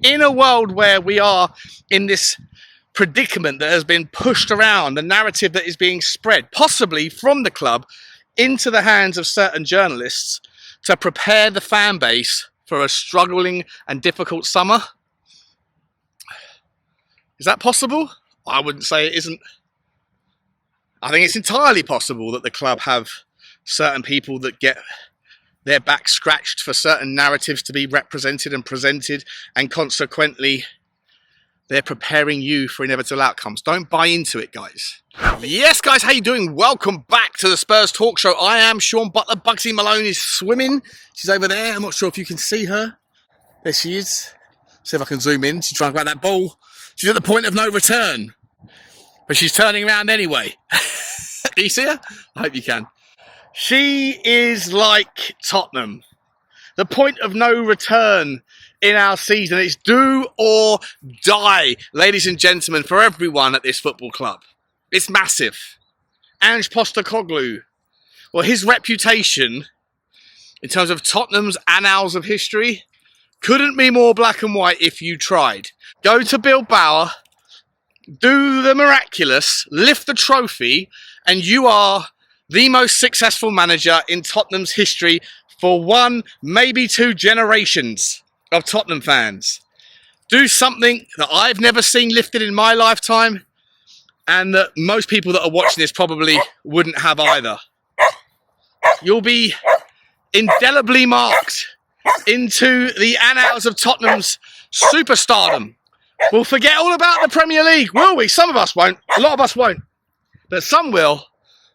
in a world where we are in this predicament that has been pushed around, the narrative that is being spread, possibly from the club into the hands of certain journalists to prepare the fan base for a struggling and difficult summer. Is that possible? I wouldn't say it isn't. I think it's entirely possible that the club have certain people that get their back scratched for certain narratives to be represented and presented, and consequently they're preparing you for inevitable outcomes. Don't buy into it, guys. Yes, guys, how you doing? Welcome back to the Spurs Talk Show. I am Sean Butler. Bugsy Malone is swimming. She's over there. I'm not sure if you can see her. There she is. See if I can zoom in. She's trying to grab that ball. She's at the point of no return, but she's turning around anyway. Can you see her? I hope you can. She is like Tottenham. The point of no return in our season. It's do or die, ladies and gentlemen, for everyone at this football club. It's massive. Ange Postecoglou. Well, his reputation, in terms of Tottenham's annals of history, couldn't be more black and white if you tried. Go to Bilbao, do the miraculous, lift the trophy, and you are the most successful manager in Tottenham's history for one, maybe two generations of Tottenham fans. Do something that I've never seen lifted in my lifetime, and that most people that are watching this probably wouldn't have either. You'll be indelibly marked into the annals of Tottenham's superstardom. We'll forget all about the Premier League, will we? Some of us won't. A lot of us won't. But some will.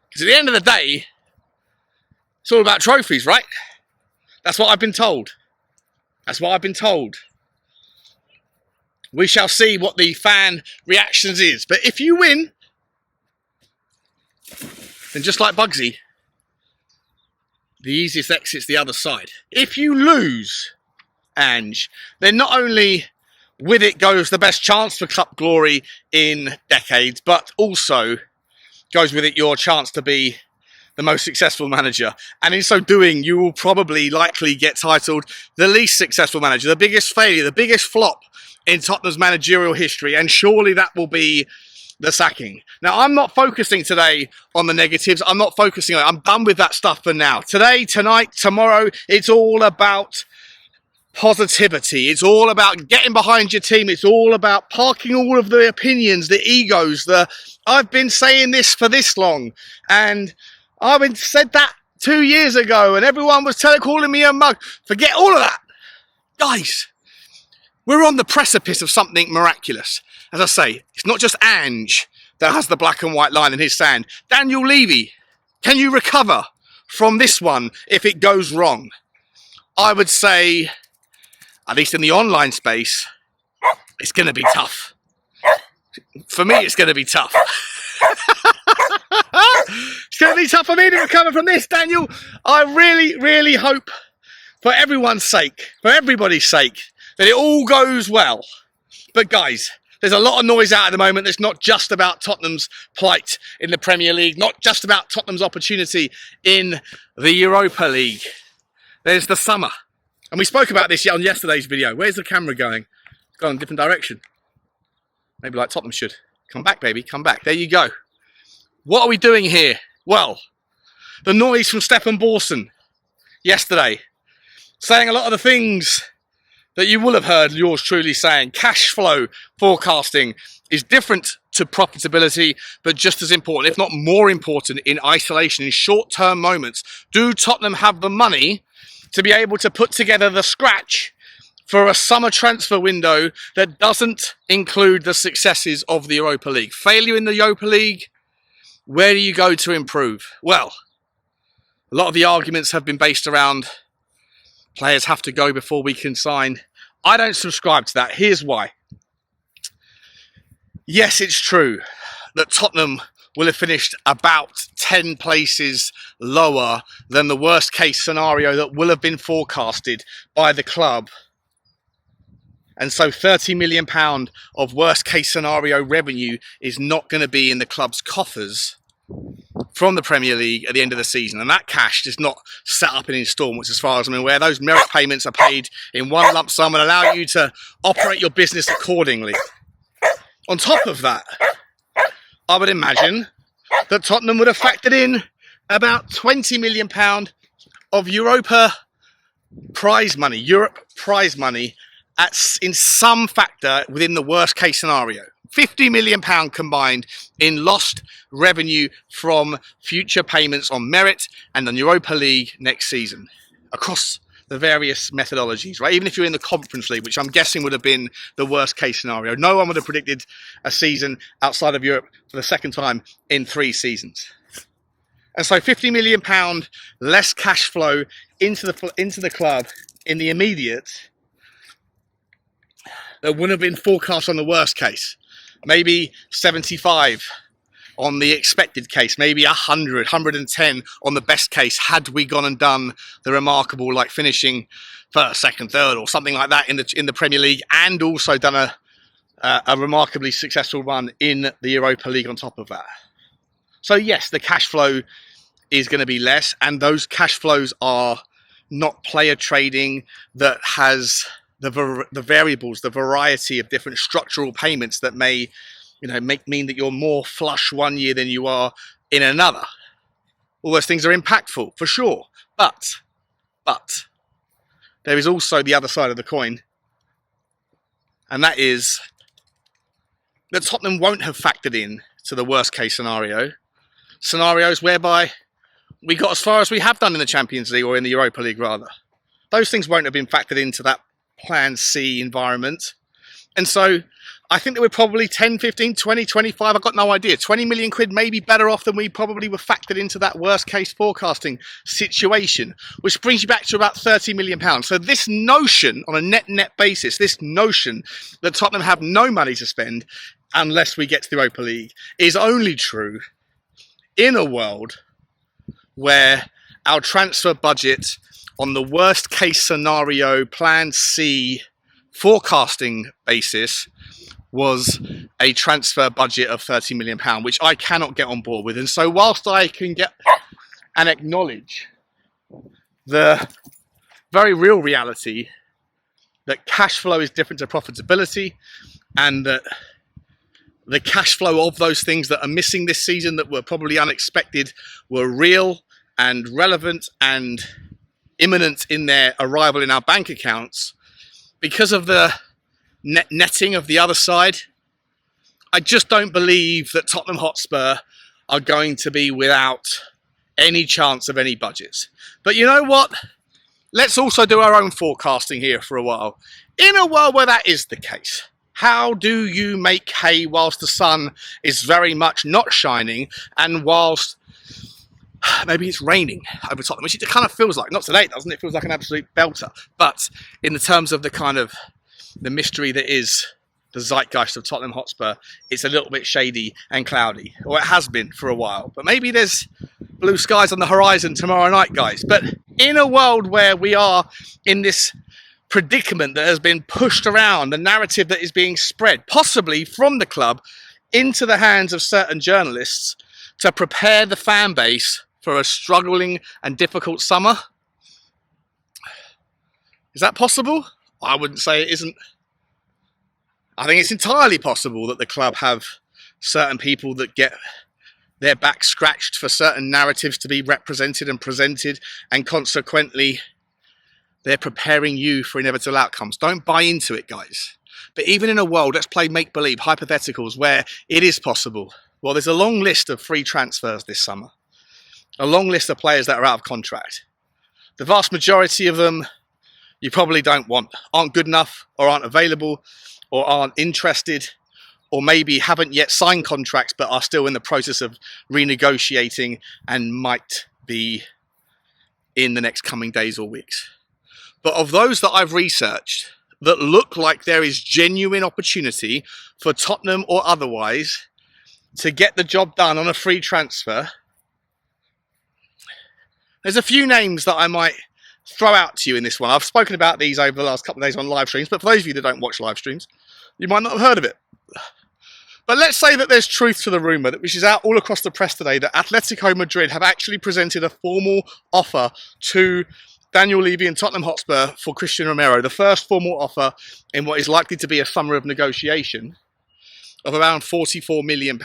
Because at the end of the day, it's all about trophies, right? That's what I've been told. That's what I've been told. We shall see what the fan reactions is. But if you win, then just like Bugsy, the easiest exit's the other side. If you lose, Ange, then not only with it goes the best chance for cup glory in decades, but also goes with it your chance to be the most successful manager. And in so doing, you will probably likely get titled the least successful manager, the biggest failure, the biggest flop in Tottenham's managerial history. And surely that will be the sacking. Now, I'm not focusing today on the negatives. I'm not focusing on it. I'm done with that stuff for now. Today, tonight, tomorrow, it's all about positivity. It's all about getting behind your team. It's all about parking all of the opinions, the egos, I've been saying this for this long, and I've been said that 2 years ago, and everyone was calling me a mug. Forget all of that. Guys, we're on the precipice of something miraculous. As I say, it's not just Ange that has the black and white line in his sand. Daniel Levy, can you recover from this one if it goes wrong? I would say, at least in the online space, it's going to be tough. For me, it's going to be tough. It's going to be tough for me to recover from this, Daniel. I really, really hope, for everyone's sake, for everybody's sake, that it all goes well. But guys, there's a lot of noise out at the moment. It's not just about Tottenham's plight in the Premier League, not just about Tottenham's opportunity in the Europa League. There's the summer. And we spoke about this on yesterday's video. Where's the camera going? It's gone in a different direction. Maybe like Tottenham should. Come back, baby, come back. There you go. What are we doing here? Well, the noise from Stefan Borson yesterday, saying a lot of the things that you will have heard yours truly saying. Cash flow forecasting is different to profitability, but just as important, if not more important, in isolation, in short-term moments. Do Tottenham have the money to be able to put together the scratch for a summer transfer window that doesn't include the successes of the Europa League? Failure in the Europa League, where do you go to improve? Well, a lot of the arguments have been based around players have to go before we can sign. I don't subscribe to that. Here's why. Yes, it's true that Tottenham will have finished about 10 places lower than the worst case scenario that will have been forecasted by the club. And so £30 million of worst case scenario revenue is not going to be in the club's coffers from the Premier League at the end of the season, and that cash is not set up in instalments as far as I'm aware. Those merit payments are paid in one lump sum and allow you to operate your business accordingly. On top of that, I would imagine that Tottenham would have factored in about £20 million of Europa prize money, in some factor within the worst case scenario. £50 million combined in lost revenue from future payments on merit and the Europa League next season across the various methodologies, right? Even if you're in the Conference League, which I'm guessing would have been the worst case scenario. No one would have predicted a season outside of Europe for the second time in 3 seasons. And so £50 million less cash flow into the club in the immediate that would have been forecast on the worst case. Maybe 75 on the expected case, maybe 100, 110 on the best case, had we gone and done the remarkable, like finishing first, second, third, or something like that in the Premier League, and also done a remarkably successful run in the Europa League on top of that. So yes, the cash flow is going to be less, and those cash flows are not player trading that has the variables, the variety of different structural payments that may, mean that you're more flush one year than you are in another. All those things are impactful for sure, but there is also the other side of the coin, and that is that Tottenham won't have factored in to the worst case scenarios whereby we got as far as we have done in the Champions League, or in the Europa League rather. Those things won't have been factored into that Plan C environment. And so I think that we're probably 10, 15, 20, 25, I've got no idea, 20 million quid maybe better off than we probably were factored into that worst case forecasting situation, which brings you back to about 30 million pounds. So this notion on a net basis, this notion that Tottenham have no money to spend unless we get to the Europa League, is only true in a world where our transfer budget on the worst case scenario Plan C forecasting basis was a transfer budget of £30 million, which I cannot get on board with. And so whilst I can get and acknowledge the very real reality that cash flow is different to profitability, and that the cash flow of those things that are missing this season that were probably unexpected were real and relevant and imminent in their arrival in our bank accounts, because of the netting of the other side, I just don't believe that Tottenham Hotspur are going to be without any chance of any budgets. But you know what? Let's also do our own forecasting here for a while. In a world where that is the case, how do you make hay whilst the sun is very much not shining, and whilst maybe it's raining over Tottenham, which it kind of feels like? Not today, doesn't it? It feels like an absolute belter. But in the terms of the kind of the mystery that is the zeitgeist of Tottenham Hotspur, it's a little bit shady and cloudy, or it has been for a while. But maybe there's blue skies on the horizon tomorrow night, guys. But in a world where we are in this predicament that has been pushed around, the narrative that is being spread, possibly from the club into the hands of certain journalists to prepare the fan base for a struggling and difficult summer. Is that possible? I wouldn't say it isn't. I think it's entirely possible that the club have certain people that get their back scratched for certain narratives to be represented and presented, and consequently they're preparing you for inevitable outcomes. Don't buy into it, guys. But even in a world, let's play make-believe, hypotheticals, where it is possible. Well, there's a long list of free transfers this summer. A long list of players that are out of contract. The vast majority of them you probably don't want, aren't good enough, or aren't available, or aren't interested, or maybe haven't yet signed contracts but are still in the process of renegotiating and might be in the next coming days or weeks. But of those that I've researched that look like there is genuine opportunity for Tottenham or otherwise to get the job done on a free transfer, there's a few names that I might throw out to you in this one. I've spoken about these over the last couple of days on live streams, but for those of you that don't watch live streams, you might not have heard of it. But let's say that there's truth to the rumour, which is out all across the press today, that Atletico Madrid have actually presented a formal offer to Daniel Levy and Tottenham Hotspur for Christian Romero, the first formal offer in what is likely to be a summer of negotiation of around £44 million.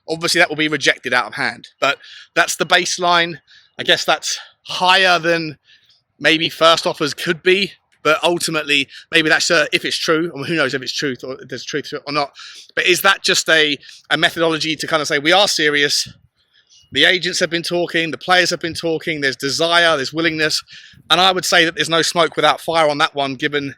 Obviously, that will be rejected out of hand, but that's the baseline. I guess that's higher than maybe first offers could be. But ultimately, maybe that's if it's true, or who knows if it's truth or if there's truth to it or not. But is that just a methodology to kind of say, we are serious, the agents have been talking, the players have been talking, there's desire, there's willingness. And I would say that there's no smoke without fire on that one, given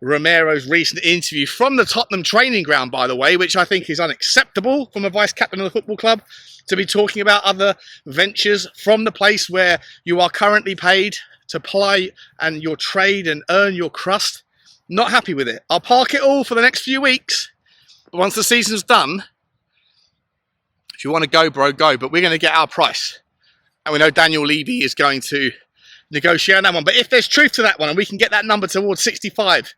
Romero's recent interview from the Tottenham training ground, by the way, which I think is unacceptable from a vice-captain of the football club, to be talking about other ventures from the place where you are currently paid to ply and your trade and earn your crust. Not happy with it. I'll park it all for the next few weeks. But once the season's done, if you want to go, bro, go. But we're going to get our price. And we know Daniel Levy is going to negotiate on that one. But if there's truth to that one and we can get that number towards 65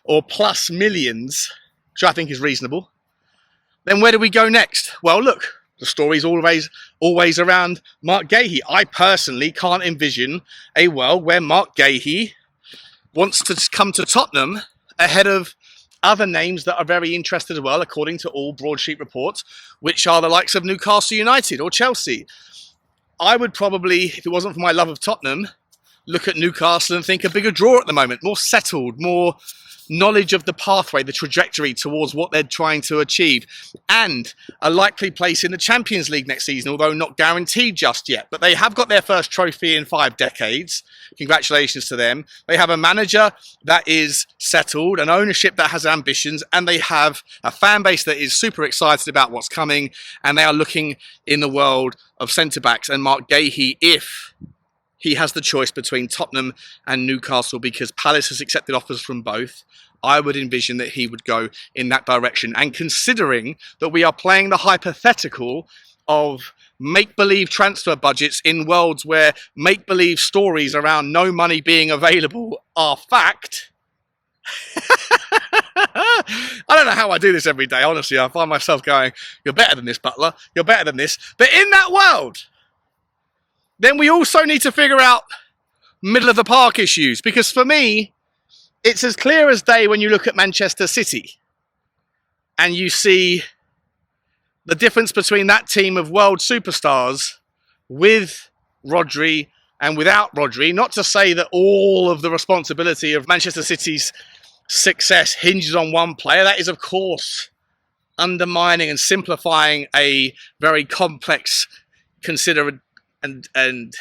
or plus millions, which I think is reasonable, then where do we go next? Well, look, the story's always around Mark Gahey. I personally can't envision a world where Mark Gahey wants to come to Tottenham ahead of other names that are very interested as well, according to all broadsheet reports, which are the likes of Newcastle United or Chelsea. I would probably, if it wasn't for my love of Tottenham, look at Newcastle and think a bigger draw at the moment, more settled, more knowledge of the pathway, the trajectory towards what they're trying to achieve, and a likely place in the Champions League next season, although not guaranteed just yet. But they have got their first trophy in 5 decades. Congratulations to them. They have a manager that is settled, an ownership that has ambitions, and they have a fan base that is super excited about what's coming, and they are looking in the world of centre-backs. And Mark Gahey, if he has the choice between Tottenham and Newcastle, because Palace has accepted offers from both, I would envision that he would go in that direction. And considering that we are playing the hypothetical of make-believe transfer budgets in worlds where make-believe stories around no money being available are fact, I don't know how I do this every day, honestly. I find myself going, you're better than this, Butler, you're better than this. But in that world, then we also need to figure out middle of the park issues. Because for me, it's as clear as day when you look at Manchester City and you see the difference between that team of world superstars with Rodri and without Rodri. Not to say that all of the responsibility of Manchester City's success hinges on one player. That is, of course, undermining and simplifying a very complex, considered and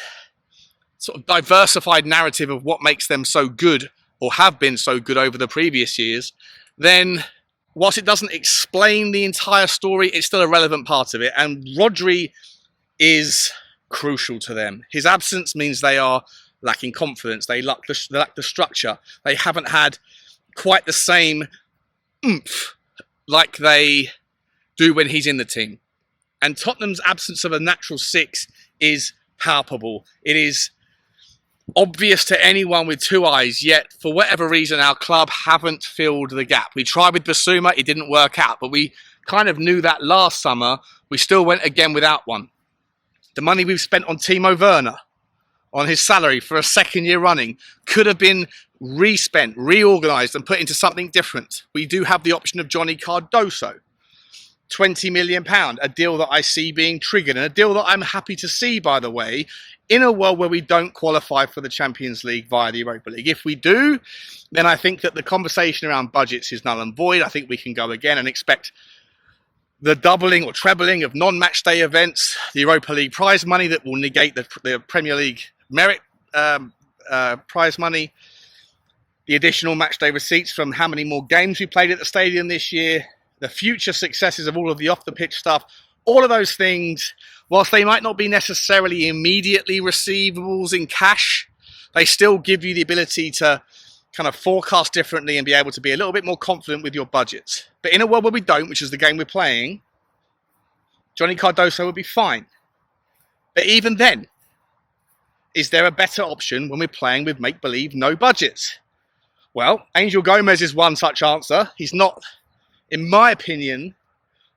sort of diversified narrative of what makes them so good or have been so good over the previous years. Then whilst it doesn't explain the entire story, it's still a relevant part of it. And Rodri is crucial to them. His absence means they are lacking confidence. They lack the structure. They haven't had quite the same oomph like they do when he's in the team. And Tottenham's absence of a natural six is palpable. It is obvious to anyone with 2 eyes, yet for whatever reason our club haven't filled the gap. We tried with Bissouma, it didn't work out, but we kind of knew that last summer. We still went again without one. The money we've spent on Timo Werner, on his salary for a second year running, could have been re-spent, reorganised and put into something different. We do have the option of Johnny Cardoso. £20 million, a deal that I see being triggered, and a deal that I'm happy to see, by the way, in a world where we don't qualify for the Champions League via the Europa League. If we do, then I think that the conversation around budgets is null and void. I think we can go again and expect the doubling or trebling of non-match day events, the Europa League prize money that will negate the Premier League merit prize money, the additional match day receipts from how many more games we played at the stadium this year, the future successes of all of the off-the-pitch stuff. All of those things, whilst they might not be necessarily immediately receivables in cash, they still give you the ability to kind of forecast differently and be able to be a little bit more confident with your budgets. But in a world where we don't, which is the game we're playing, Johnny Cardoso would be fine. But even then, is there a better option when we're playing with make-believe no budgets? Well, Angel Gomez is one such answer. He's not, in my opinion,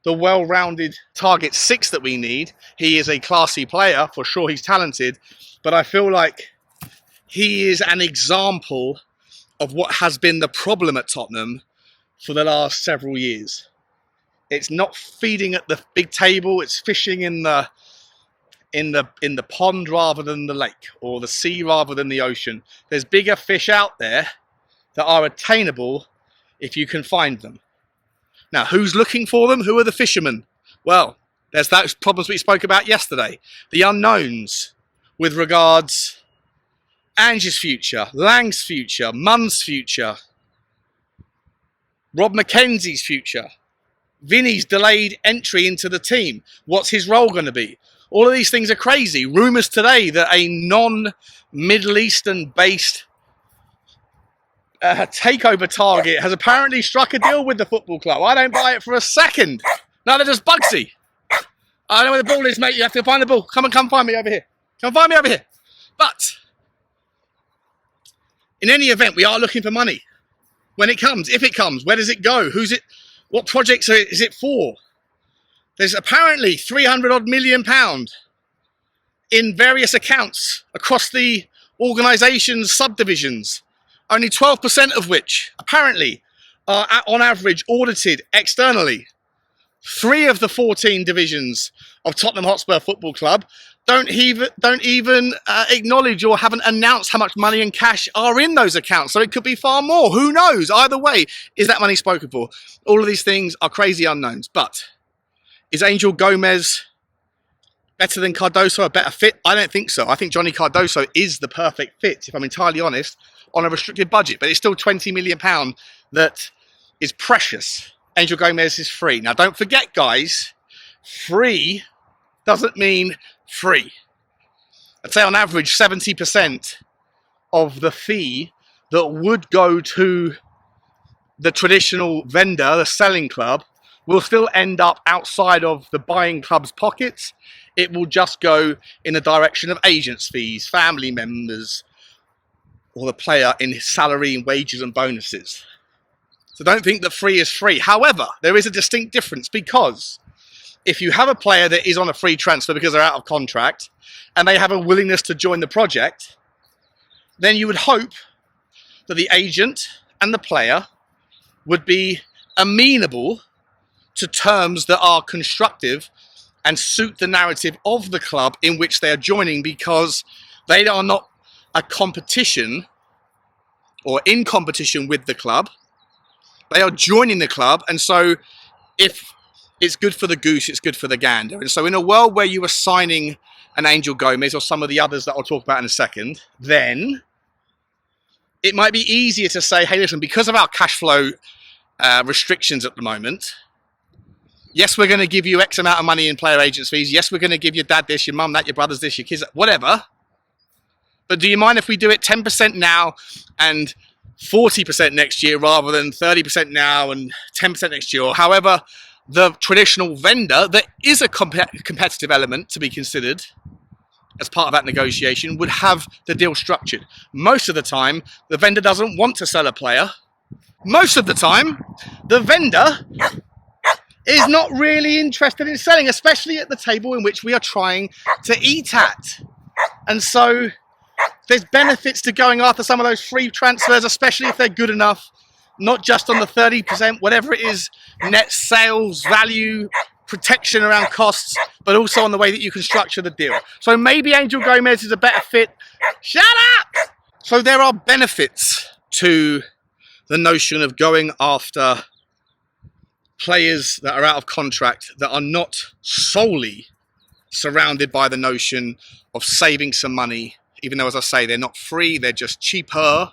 the well-rounded target 6 that we need. He is a classy player, for sure he's talented, but I feel like he is an example of what has been the problem at Tottenham for the last several years. It's not feeding at the big table, it's fishing in the pond rather than the lake, or the sea rather than the ocean. There's bigger fish out there that are attainable if you can find them. Now, who's looking for them? Who are the fishermen? Well, there's those problems we spoke about yesterday. The unknowns with regards Ange's future, Lang's future, Munn's future, Rob McKenzie's future, Vinny's delayed entry into the team. What's his role going to be? All of these things are crazy. Rumours today that a non-Middle Eastern based takeover target has apparently struck a deal with the football club. I don't buy it for a second. Neither does Bugsy. I know where the ball is, mate. You have to find the ball. Come find me over here. Come find me over here. But in any event, we are looking for money. When it comes, if it comes, where does it go? Who's it? What projects is it for? There's apparently £300 million in various accounts across the organisation's subdivisions, only 12% of which apparently are on average audited externally. 3 of the 14 divisions of Tottenham Hotspur Football Club don't even acknowledge or haven't announced how much money and cash are in those accounts. So it could be far more. Who knows? Either way, is that money spoken for? All of these things are crazy unknowns. But is Angel Gomez better than Cardoso, a better fit? I don't think so. I think Johnny Cardoso is the perfect fit, if I'm entirely honest, on a restricted budget. But it's still £20 million that is precious. Angel Gomez is free. Now, don't forget, guys, free doesn't mean free. I'd say on average 70% of the fee that would go to the traditional vendor, the selling club, will still end up outside of the buying club's pockets. It will just go in the direction of agents' fees, family members, or the player in his salary and wages and bonuses. So don't think that free is free. However, there is a distinct difference, because if you have a player that is on a free transfer because they're out of contract and they have a willingness to join the project, then you would hope that the agent and the player would be amenable to terms that are constructive and suit the narrative of the club in which they are joining, because they are not a competition or in competition with the club. They are joining the club, and so if it's good for the goose, it's good for the gander. And so in a world where you are signing an Angel Gomez or some of the others that I'll talk about in a second, then it might be easier to say, hey, listen, because of our cash flow restrictions at the moment, yes, we're going to give you X amount of money in player agents fees. Yes, we're going to give your dad this, your mum that, your brothers this, your kids that, whatever. But do you mind if we do it 10% now and 40% next year rather than 30% now and 10% next year? Or however, the traditional vendor, there is a competitive element to be considered as part of that negotiation, would have the deal structured. Most of the time, the vendor doesn't want to sell a player. Most of the time, the vendor is not really interested in selling, especially at the table in which we are trying to eat at. And so there's benefits to going after some of those free transfers, especially if they're good enough, not just on the 30%, whatever it is, net sales value, protection around costs, but also on the way that you can structure the deal. So maybe Angel Gomez is a better fit. Shut up! So there are benefits to the notion of going after players that are out of contract that are not solely surrounded by the notion of saving some money, even though, as I say, they're not free, they're just cheaper.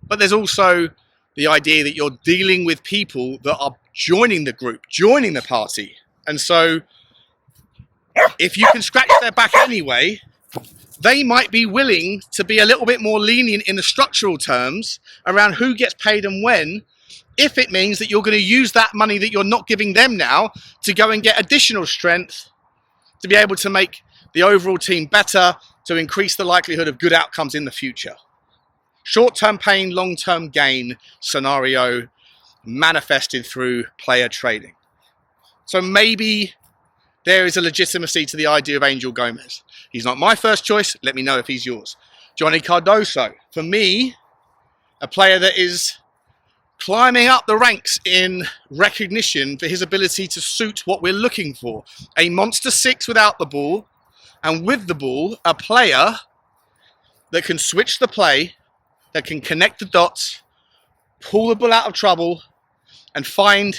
But there's also the idea that you're dealing with people that are joining the group, joining the party. And so if you can scratch their back anyway, they might be willing to be a little bit more lenient in the structural terms around who gets paid and when, if it means that you're going to use that money that you're not giving them now to go and get additional strength to be able to make the overall team better, to increase the likelihood of good outcomes in the future. Short-term pain, long-term gain scenario manifested through player trading. So maybe there is a legitimacy to the idea of Angel Gomez. He's not my first choice. Let me know if he's yours. Johnny Cardoso. For me, a player that is climbing up the ranks in recognition for his ability to suit what we're looking for. A monster 6 without the ball, and with the ball, a player that can switch the play, that can connect the dots, pull the ball out of trouble, and find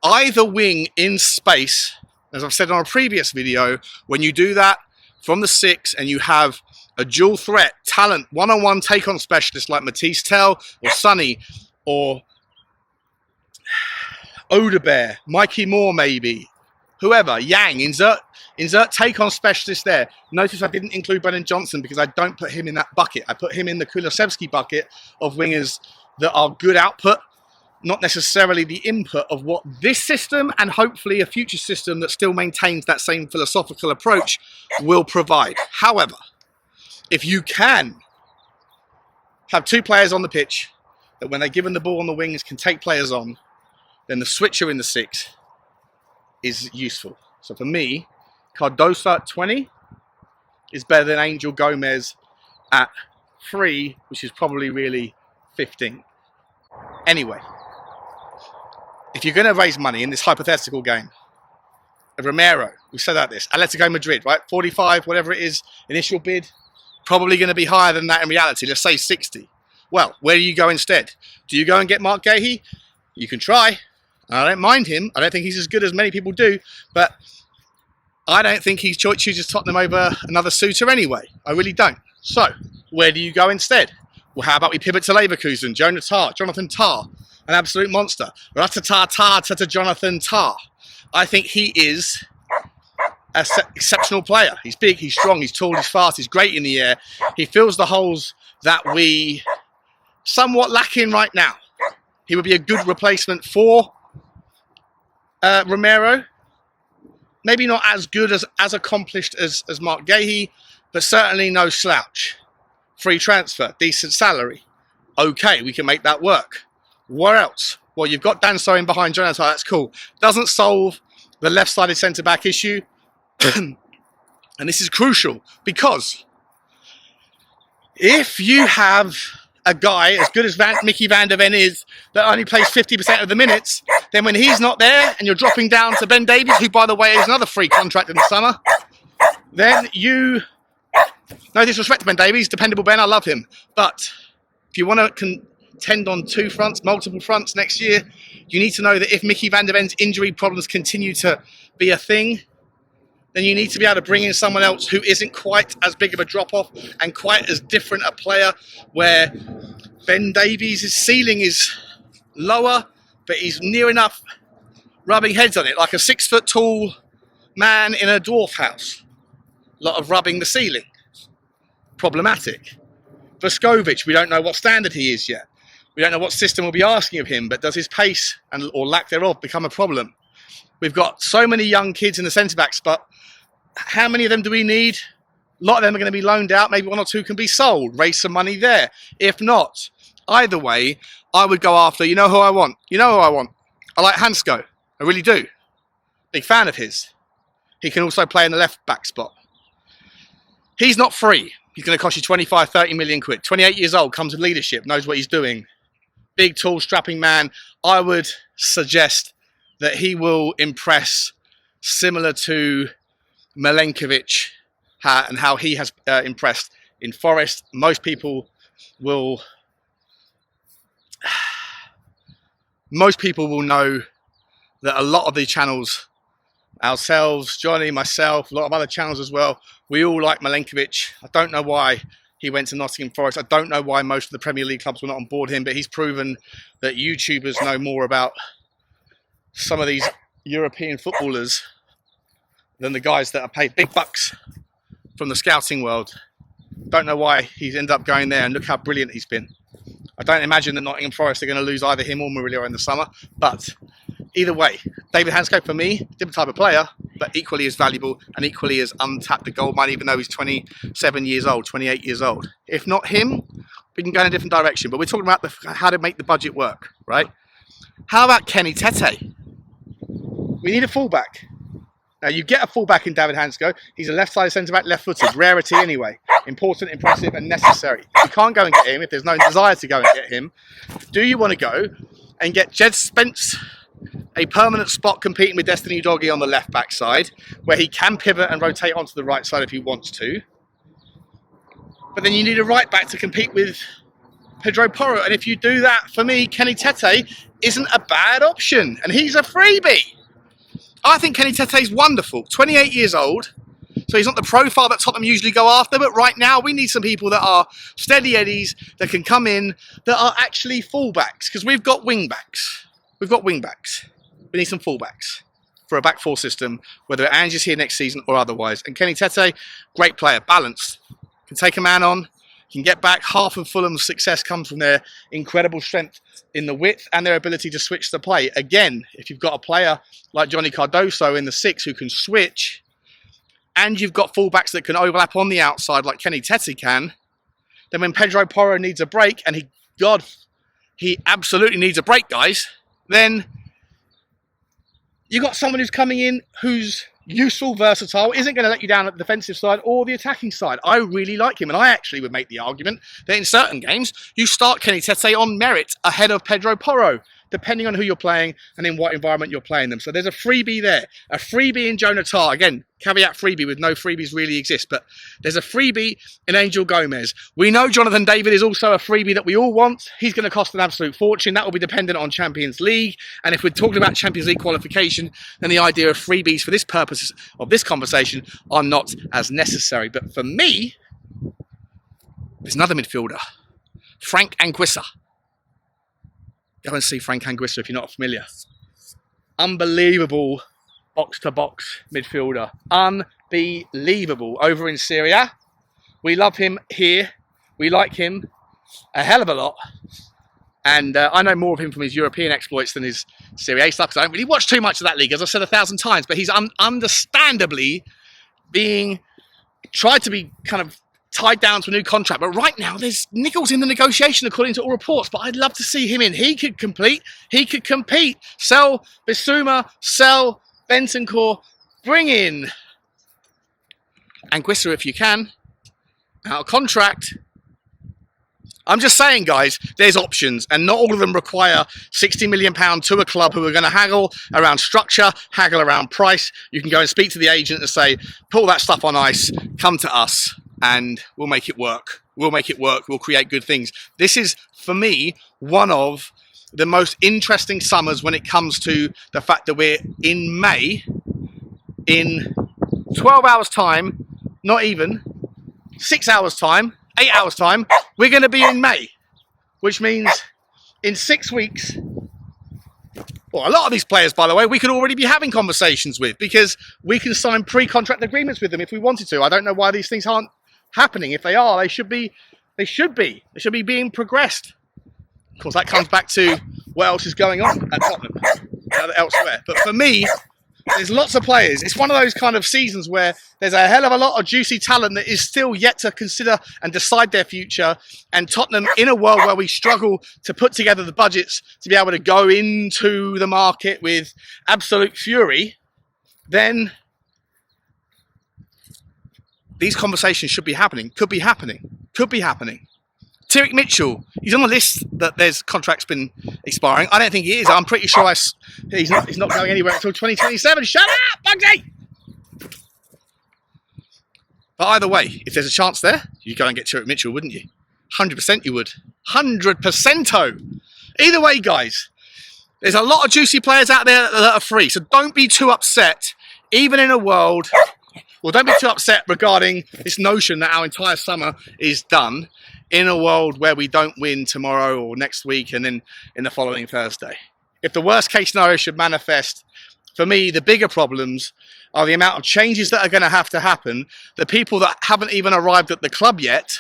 either wing in space. As I've said on a previous video, when you do that from the 6 and you have a dual threat, talent, one-on-one take-on specialist like Matisse Tell or Sonny or Odebear, Mikey Moore maybe, whoever, Yang, insert take-on specialist there. Notice I didn't include Brennan Johnson because I don't put him in that bucket. I put him in the Kulusevski bucket of wingers that are good output, not necessarily the input of what this system and hopefully a future system that still maintains that same philosophical approach will provide. However, if you can have 2 players on the pitch that when they're given the ball on the wings can take players on, then the switcher in the 6 is useful. So for me, Cardoso at 20 is better than Angel Gomez at 3, which is probably really 15. Anyway, if you're going to raise money in this hypothetical game, Romero, we said about this, Atletico Madrid, right? 45, whatever it is, initial bid, probably going to be higher than that in reality. Let's say 60. Well, where do you go instead? Do you go and get Mark Gahey? You can try. I don't mind him. I don't think he's as good as many people do, but I don't think he chooses Tottenham over another suitor anyway. I really don't. So, where do you go instead? Well, how about we pivot to Leverkusen? Jonathan Tah, an absolute monster. Ratata Jonathan Tah. I think he is an exceptional player. He's big, he's strong, he's tall, he's fast, he's great in the air. He fills the holes that we somewhat lack in right now. He would be a good replacement for Romero. Maybe not as good as accomplished as Mark Gahey, but certainly no slouch. Free transfer, decent salary. Okay, we can make that work. What else? Well, you've got Danso in behind Jonathan, that's cool. Doesn't solve the left-sided centre-back issue. And this is crucial because if you have a guy as good as Micky van der Ven is that only plays 50% of the minutes, then when he's not there and you're dropping down to Ben Davies, who by the way is another free contract in the summer, then you, no disrespect to Ben Davies, dependable Ben, I love him, but if you want to contend on 2 fronts, multiple fronts next year, you need to know that if Micky van der Ven's injury problems continue to be a thing, then you need to be able to bring in someone else who isn't quite as big of a drop-off and quite as different a player, where Ben Davies' ceiling is lower, but he's near enough rubbing heads on it, like a 6-foot-tall man in a dwarf house. A lot of rubbing the ceiling. Problematic. Voskovic, we don't know what standard he is yet. We don't know what system we'll be asking of him, but does his pace or lack thereof become a problem? We've got so many young kids in the centre-back spot. How many of them do we need? A lot of them are going to be loaned out. Maybe 1 or 2 can be sold. Raise some money there. If not, either way, I would go after, you know who I want? You know who I want? I like Hansko. I really do. Big fan of his. He can also play in the left-back spot. He's not free. He's going to cost you 25, 30 million quid. 28 years old, comes with leadership, knows what he's doing. Big, tall, strapping man. I would suggest that he will impress similar to Milenkovic and how he has impressed in Forest. Most people will know that a lot of the channels, ourselves, Johnny, myself, a lot of other channels as well, we all like Milenkovic. I don't know why he went to Nottingham Forest. I don't know why most of the Premier League clubs were not on board him, but he's proven that YouTubers know more about some of these European footballers than the guys that are paid big bucks from the scouting world. Don't know why he's ended up going there, and look how brilliant he's been. I don't imagine that Nottingham Forest are going to lose either him or Murillo in the summer, but either way, David Hansko for me, different type of player, but equally as valuable and equally as untapped a gold mine, even though he's 27 years old, 28 years old. If not him, we can go in a different direction, but we're talking about how to make the budget work, right? How about Kenny Tete? We need a fullback. Now, you get a fullback in David Hansco. He's a left-sided centre-back, left-footed. Rarity anyway. Important, impressive, and necessary. You can't go and get him if there's no desire to go and get him. Do you want to go and get Jed Spence a permanent spot competing with Destiny Udogie on the left-back side, where he can pivot and rotate onto the right side if he wants to? But then you need a right-back to compete with Pedro Porro. And if you do that, for me, Kenny Tete isn't a bad option. And he's a freebie. I think Kenny Tete's wonderful. 28 years old. So he's not the profile that Tottenham usually go after. But right now, we need some people that are steady eddies, that can come in, that are actually fullbacks. Because we've got wingbacks. We've got wingbacks. We need some fullbacks for a back four system, whether Ange's here next season or otherwise. And Kenny Tete, great player, balanced. Can take a man on, can get back. Half of Fulham's success comes from their incredible strength in the width and their ability to switch the play. Again, if you've got a player like Johnny Cardoso in the 6 who can switch, and you've got fullbacks that can overlap on the outside like Kenny Tete can, then when Pedro Porro needs a break, and he absolutely needs a break, guys, then you got someone who's coming in who's useful, versatile, isn't going to let you down at the defensive side or the attacking side. I really like him, and I actually would make the argument that in certain games, you start Kenny Tete on merit ahead of Pedro Porro, depending on who you're playing and in what environment you're playing them. So there's a freebie there. A freebie in Jonah Tah. Again, caveat freebie with no freebies really exist, but there's a freebie in Angel Gomez. We know Jonathan David is also a freebie that we all want. He's going to cost an absolute fortune. That will be dependent on Champions League. And if we're talking about Champions League qualification, then the idea of freebies for this purpose of this conversation are not as necessary. But for me, there's another midfielder, Frank Anguissa. Go and see Frank Anguissa if you're not familiar. Unbelievable box-to-box midfielder. Unbelievable. Over in Serie A. We love him here. We like him a hell of a lot. And I know more of him from his European exploits than his Serie A stuff, because I don't really watch too much of that league, as I've said 1,000 times. But he's understandably being tried to be kind of tied down to a new contract. But right now, there's nickels in the negotiation, according to all reports. But I'd love to see him in. He could complete. He could compete. Sell Bissouma. Sell Bentancur. Bring in Anguissa if you can. Out of contract. I'm just saying, guys, there's options, and not all of them require £60 million to a club who are going to haggle around structure, haggle around price. You can go and speak to the agent and say, put all that stuff on ice, come to us, and we'll make it work. We'll make it work. We'll create good things. This is, for me, one of the most interesting summers when it comes to the fact that we're in May. In 12 hours' time, not even, 6 hours' time, 8 hours' time, we're going to be in May. Which means in 6 weeks, well, a lot of these players, by the way, we could already be having conversations with, because we can sign pre-contract agreements with them if we wanted to. I don't know why these things aren't happening. If they are, they should be being progressed. Of course, that comes back to what else is going on at Tottenham, elsewhere. But for me, there's lots of players. It's one of those kind of seasons where there's a hell of a lot of juicy talent that is still yet to consider and decide their future. And Tottenham, in a world where we struggle to put together the budgets to be able to go into the market with absolute fury, then these conversations should be happening, could be happening. Tyrick Mitchell, he's on the list that there's contracts been expiring. I don't think he is. I'm pretty sure he's not going anywhere until 2027. Shut up, Bugsy! But either way, if there's a chance there, you'd go and get Tyrick Mitchell, wouldn't you? 100% you would. 100%. Either way, guys, there's a lot of juicy players out there that are free. So don't be too upset, even in a world... Well, don't be too upset regarding this notion that our entire summer is done in a world where we don't win tomorrow or next week and then in the following Thursday. If the worst case scenario should manifest, for me, the bigger problems are the amount of changes that are going to happen, the people that haven't even arrived at the club yet,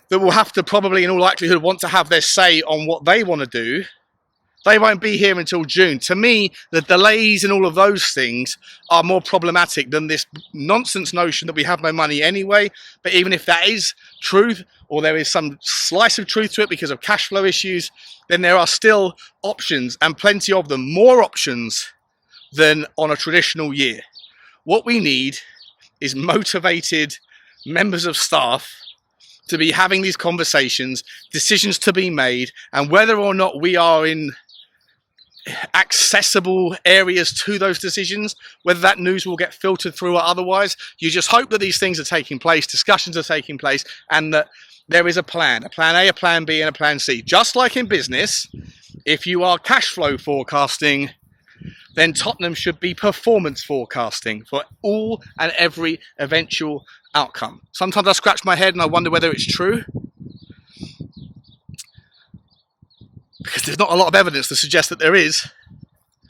that will have to probably, in all likelihood, want to have their say on what they want to do, They won't be here until June. To me, the delays and all of those things are more problematic than this nonsense notion that we have no money anyway. But even if that is truth, or there is some slice of truth to it because of cash flow issues, then there are still options, and plenty of them, more options than on a traditional year. What we need is motivated members of staff to be having these conversations, decisions to be made, and whether or not we are in accessible areas to those decisions, whether that news will get filtered through or otherwise, you just hope that these things are taking place, discussions are taking place, and that there is a plan A, a plan B, and a plan C. Just like in business, if you are cash flow forecasting, then Tottenham should be performance forecasting for all and every eventual outcome. Sometimes I scratch my head and I wonder whether it's true, because there's not a lot of evidence to suggest that there is,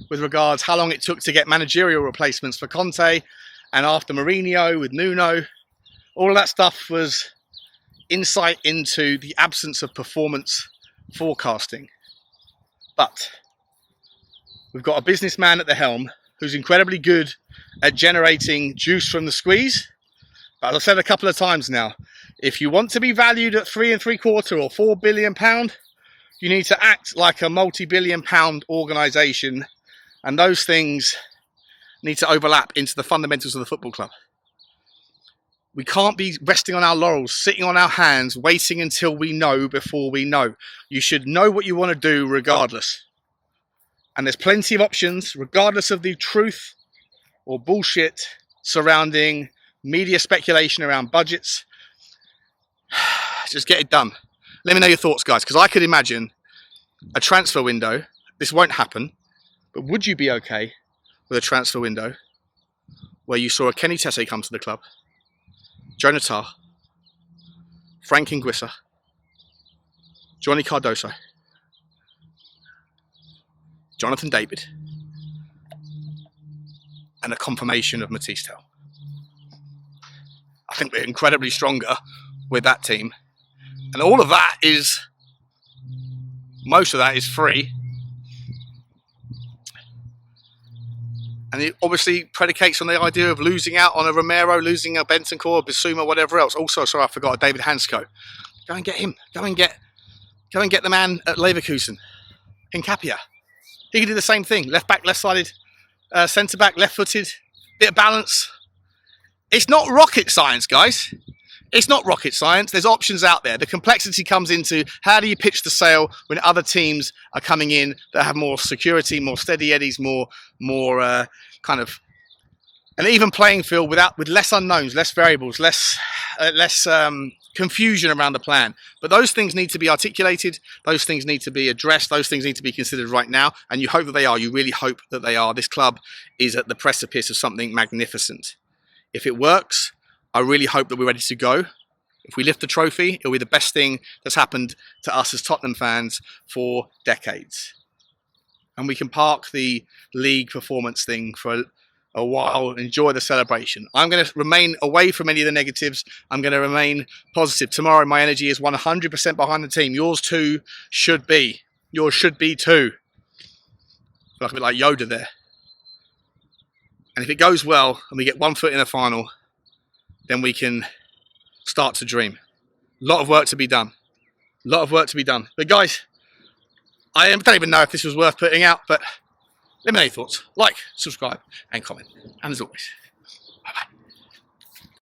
with regards how long it took to get managerial replacements for Conte, and after Mourinho with Nuno. All of that stuff was insight into the absence of performance forecasting. But we've got a businessman at the helm who's incredibly good at generating juice from the squeeze. But as I've said a couple of times now, if you want to be valued at £3.75 or £4 billion, you need to act like a multi-billion-pound organisation, and those things need to overlap into the fundamentals of the football club. We can't be resting on our laurels, sitting on our hands, waiting until we know before we know. You should know what you want to do regardless. And there's plenty of options, regardless of the truth or bullshit surrounding media speculation around budgets. Just get it done. Let me know your thoughts, guys, because I could imagine a transfer window. This won't happen, but would you be okay with a transfer window where you saw a Kenny Tete come to the club, Joe Natar, Frank Nguissa, Johnny Cardoso, Jonathan David, and a confirmation of Matisse Tell? I think we're incredibly stronger with that team. And all of that is, most of that is free. And it obviously predicates on the idea of losing out on a Romero, losing a Bentancur, Bissouma, whatever else. Also, sorry, I forgot, David Hansko. Go and get him. Go and get the man at Leverkusen, Nkapia. He can do the same thing. Left back, left-sided, centre back, left-footed, bit of balance. It's not rocket science, guys. It's not rocket science. There's options out there. The complexity comes into how do you pitch the sale when other teams are coming in that have more security, more steady eddies, more kind of an even playing field with less unknowns, less variables, less confusion around the plan. But those things need to be articulated. Those things need to be addressed. Those things need to be considered right now. And you hope that they are. You really hope that they are. This club is at the precipice of something magnificent. If it works, I really hope that we're ready to go. If we lift the trophy, it'll be the best thing that's happened to us as Tottenham fans for decades. And we can park the league performance thing for a while, enjoy the celebration. I'm going to remain away from any of the negatives. I'm going to remain positive. Tomorrow, my energy is 100% behind the team. Yours too should be. Yours should be too. I feel like a bit like Yoda there. And if it goes well and we get 1 foot in the final, then we can start to dream. A lot of work to be done. A lot of work to be done. But guys, I don't even know if this was worth putting out, but let me know your thoughts. Like, subscribe, and comment. And as always, bye-bye.